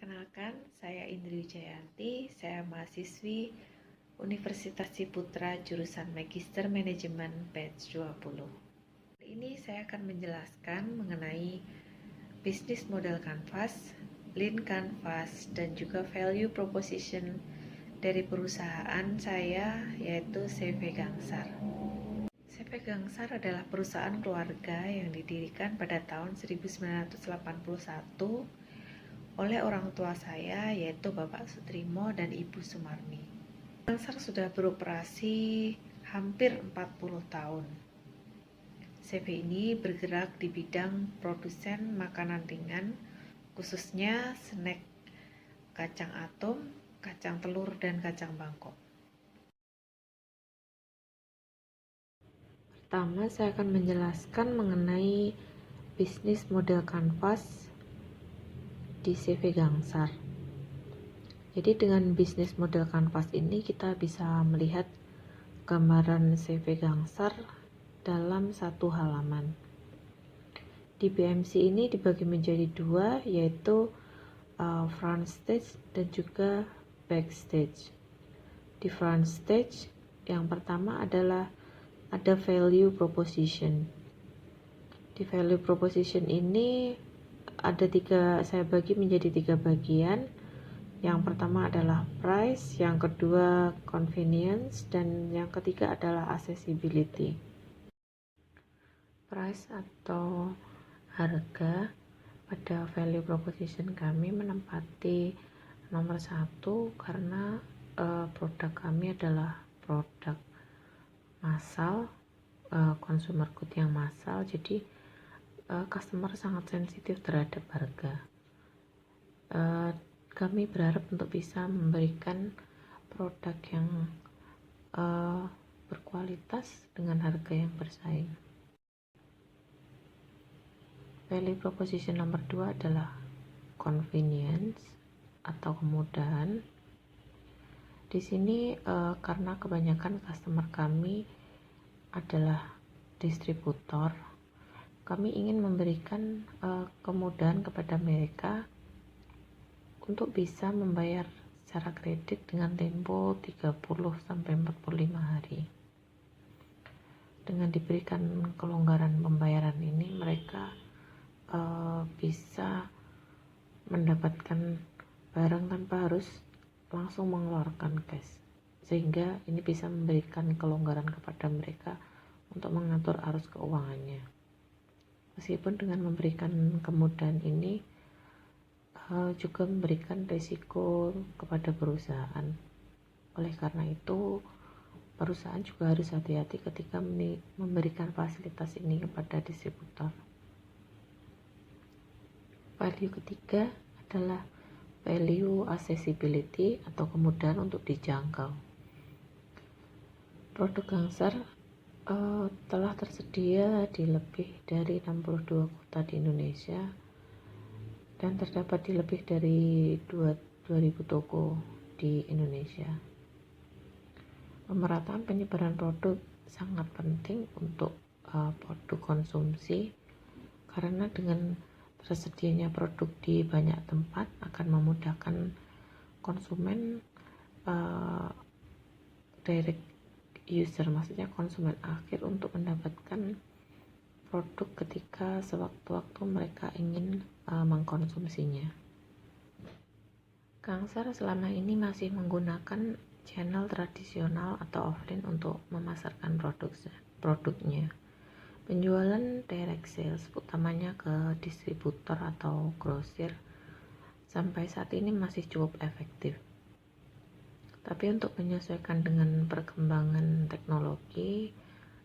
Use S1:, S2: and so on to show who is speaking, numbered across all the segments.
S1: Perkenalkan, saya Indri Wijayanti, saya mahasiswi Universitas Ciputra jurusan Magister Manajemen batch 20. Kali ini saya akan menjelaskan mengenai bisnis model Canvas, Lean Canvas, dan juga value proposition dari perusahaan saya yaitu CV Gangsar. CV Gangsar adalah perusahaan keluarga yang didirikan pada tahun 1981 oleh orang tua saya yaitu Bapak Sutrimo dan Ibu Sumarni. Gangsar sudah beroperasi hampir 40 tahun. CV ini bergerak di bidang produsen makanan ringan, khususnya snack kacang atom, kacang telur, dan kacang bangkok. Pertama, saya akan menjelaskan mengenai bisnis model Canvas di CV Gangsar. Jadi dengan bisnis model Canvas ini kita bisa melihat gambaran CV Gangsar dalam satu halaman. Di BMC ini dibagi menjadi dua, yaitu front stage dan juga backstage. Di front stage yang pertama adalah ada value proposition. Di value proposition ini saya bagi menjadi tiga bagian. Yang pertama adalah price, yang kedua convenience, dan yang ketiga adalah accessibility. Price atau harga pada value proposition kami menempati nomor 1 karena produk kami adalah produk massal, consumer good yang massal, jadi customer sangat sensitif terhadap harga. Kami berharap untuk bisa memberikan produk yang berkualitas dengan harga yang bersaing. Value proposition nomor 2 adalah convenience atau kemudahan. Di sini karena kebanyakan customer kami adalah distributor, kami ingin memberikan kemudahan kepada mereka untuk bisa membayar secara kredit dengan tempo 30-45 hari. Dengan diberikan kelonggaran pembayaran ini, mereka bisa mendapatkan barang tanpa harus langsung mengeluarkan cash, sehingga ini bisa memberikan kelonggaran kepada mereka untuk mengatur arus keuangannya. Meskipun dengan memberikan kemudahan ini juga memberikan risiko kepada perusahaan. Oleh karena itu, perusahaan juga harus hati-hati ketika memberikan fasilitas ini kepada distributor. Value ketiga adalah value accessibility atau kemudahan untuk dijangkau. Produk Gangsar telah tersedia di lebih dari 62 kota di Indonesia dan terdapat di lebih dari 2.000 toko di Indonesia. Pemerataan penyebaran produk sangat penting untuk produk konsumsi, karena dengan tersedianya produk di banyak tempat akan memudahkan konsumen direct user, maksudnya konsumen akhir, untuk mendapatkan produk ketika sewaktu-waktu mereka ingin mengkonsumsinya. Gangsar selama ini masih menggunakan channel tradisional atau offline untuk memasarkan produknya. Penjualan direct sales, utamanya ke distributor atau grosir, sampai saat ini masih cukup efektif. Tapi untuk menyesuaikan dengan perkembangan teknologi,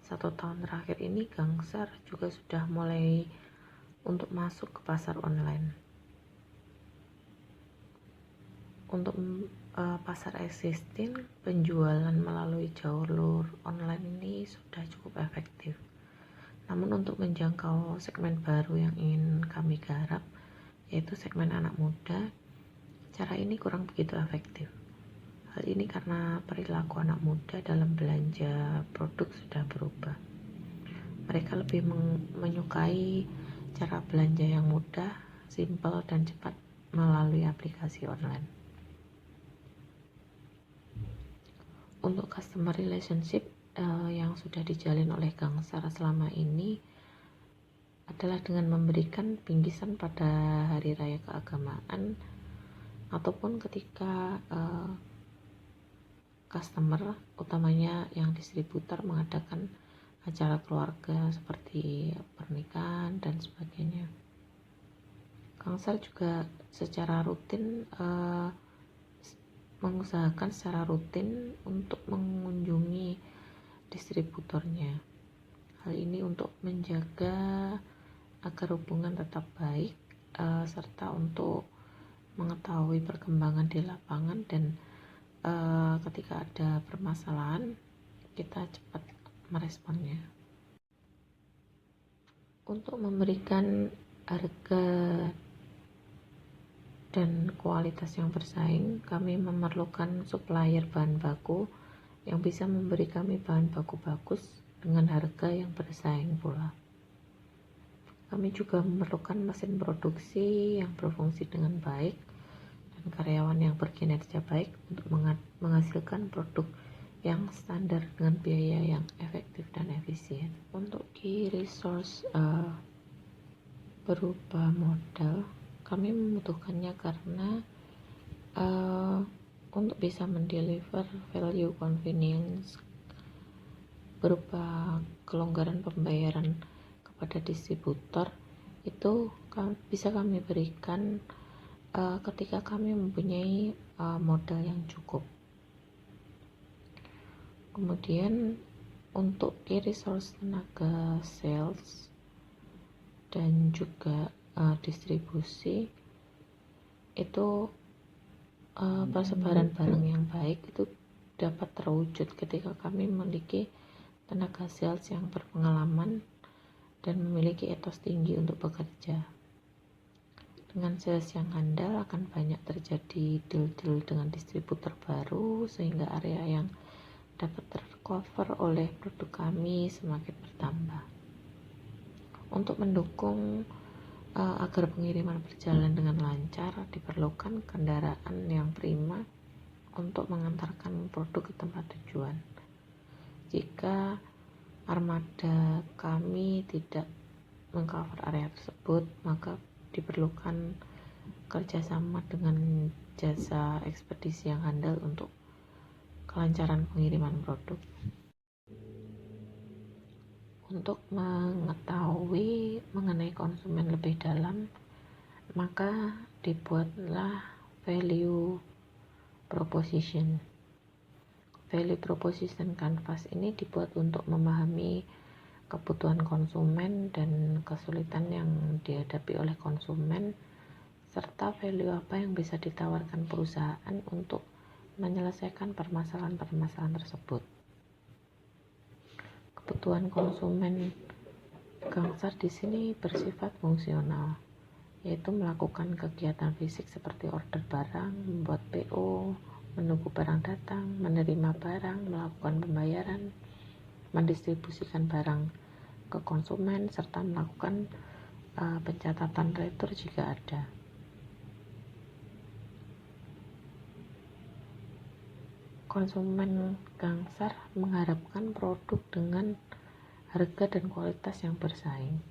S1: 1 tahun terakhir ini Gangsar juga sudah mulai untuk masuk ke pasar online. Untuk pasar existing, penjualan melalui jalur online ini sudah cukup efektif. Namun untuk menjangkau segmen baru yang ingin kami garap, yaitu segmen anak muda, cara ini kurang begitu efektif. Hal ini karena perilaku anak muda dalam belanja produk sudah berubah. Mereka lebih menyukai cara belanja yang mudah, simpel, dan cepat. melalui aplikasi online. Untuk customer relationship yang sudah dijalin oleh Gangsar selama ini adalah dengan memberikan bingkisan pada hari raya keagamaan ataupun ketika customer, utamanya yang distributor, mengadakan acara keluarga seperti pernikahan dan sebagainya. Gangsar juga secara rutin mengusahakan secara rutin untuk mengunjungi distributornya. Hal ini untuk menjaga agar hubungan tetap baik serta untuk mengetahui perkembangan di lapangan dan ketika ada permasalahan kita cepat meresponnya. Untuk memberikan harga dan kualitas yang bersaing, kami memerlukan supplier bahan baku yang bisa memberi kami bahan baku bagus dengan harga yang bersaing pula. Kami juga memerlukan mesin produksi yang berfungsi dengan baik dan karyawan yang berkinerja baik untuk menghasilkan produk yang standar dengan biaya yang efektif dan efisien. Untuk key resource berupa modal, kami membutuhkannya karena untuk bisa mendeliver value convenience berupa kelonggaran pembayaran kepada distributor itu bisa kami berikan ketika kami mempunyai modal yang cukup. Kemudian untuk key resource tenaga sales dan juga distribusi itu persebaran barang yang baik itu dapat terwujud ketika kami memiliki tenaga sales yang berpengalaman dan memiliki etos tinggi untuk bekerja. Dengan sales yang handal akan banyak terjadi deal-deal dengan distributor baru sehingga area yang dapat tercover oleh produk kami semakin bertambah. Untuk mendukung agar pengiriman berjalan dengan lancar, diperlukan kendaraan yang prima untuk mengantarkan produk ke tempat tujuan. Jika armada kami tidak mengcover area tersebut, maka diperlukan kerjasama dengan jasa ekspedisi yang handal untuk kelancaran pengiriman produk. Untuk mengetahui mengenai konsumen lebih dalam, maka dibuatlah value proposition. Value proposition canvas ini dibuat untuk memahami kebutuhan konsumen dan kesulitan yang dihadapi oleh konsumen, serta value apa yang bisa ditawarkan perusahaan untuk menyelesaikan permasalahan-permasalahan tersebut. Kebutuhan konsumen Gangsar di sini bersifat fungsional, yaitu melakukan kegiatan fisik seperti order barang, membuat PO, menunggu barang datang, menerima barang, melakukan pembayaran, mendistribusikan barang ke konsumen, serta melakukan pencatatan retur jika ada. Konsumen Gangsar mengharapkan produk dengan harga dan kualitas yang bersaing.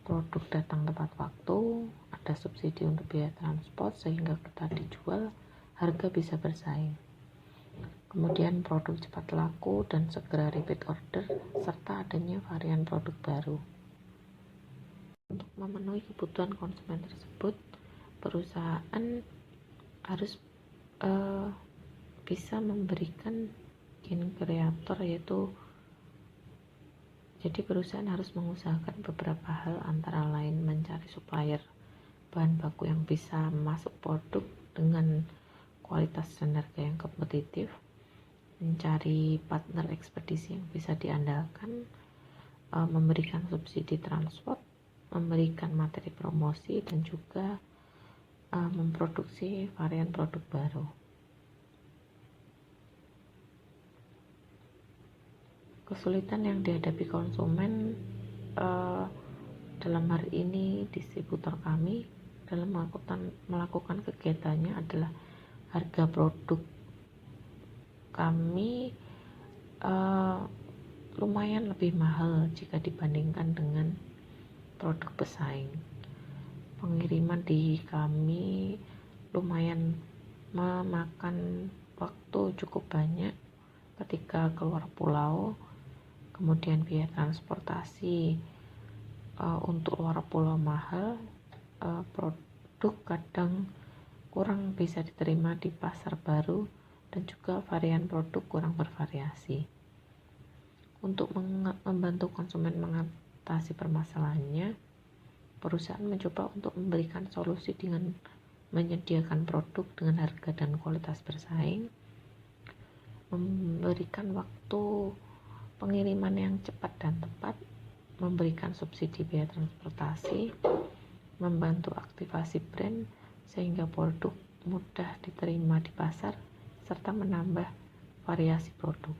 S1: Produk datang tepat waktu, ada subsidi untuk biaya transport sehingga kita dijual, harga bisa bersaing. Kemudian produk cepat laku dan segera repeat order, serta adanya varian produk baru. Untuk memenuhi kebutuhan konsumen tersebut, perusahaan harus bisa memberikan gain kreator, yaitu jadi perusahaan harus mengusahakan beberapa hal, antara lain mencari supplier bahan baku yang bisa masuk produk dengan kualitas dan harga yang kompetitif, mencari partner ekspedisi yang bisa diandalkan, memberikan subsidi transport, memberikan materi promosi, dan juga memproduksi varian produk baru. Kesulitan yang dihadapi konsumen dalam hari ini distributor kami
S2: dalam melakukan kegiatannya adalah harga produk kami lumayan lebih mahal jika dibandingkan dengan produk pesaing. Pengiriman di kami lumayan memakan waktu cukup banyak ketika keluar pulau, kemudian biaya transportasi untuk luar pulau mahal, produk kadang kurang bisa diterima di pasar baru, dan juga varian produk kurang bervariasi. Untuk membantu konsumen mengatasi permasalahannya, perusahaan mencoba untuk memberikan solusi dengan menyediakan produk dengan harga dan kualitas bersaing, memberikan waktu pengiriman yang cepat dan tepat, memberikan subsidi biaya transportasi, membantu aktivasi brand sehingga produk mudah diterima di pasar, serta menambah variasi produk.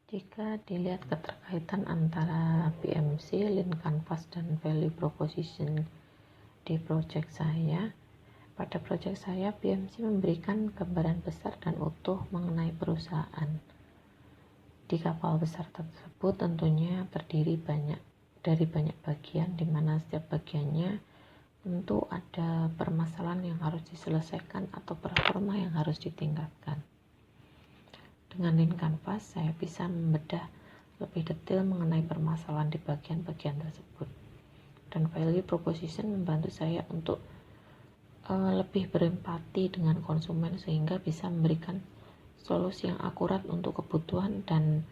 S2: Jika dilihat keterkaitan antara PMC, Lean Canvas, dan Value Proposition di proyek saya, pada proyek saya PMC memberikan gambaran besar dan utuh mengenai perusahaan. Di kapal besar tersebut tentunya terdiri dari banyak bagian, di mana setiap bagiannya tentu ada permasalahan yang harus diselesaikan atau performa yang harus ditingkatkan. Dengan Lean Canvas, saya bisa membedah lebih detail mengenai permasalahan di bagian-bagian tersebut. Dan Value Proposition membantu saya untuk lebih berempati dengan konsumen sehingga bisa memberikan solusi yang akurat untuk kebutuhan dan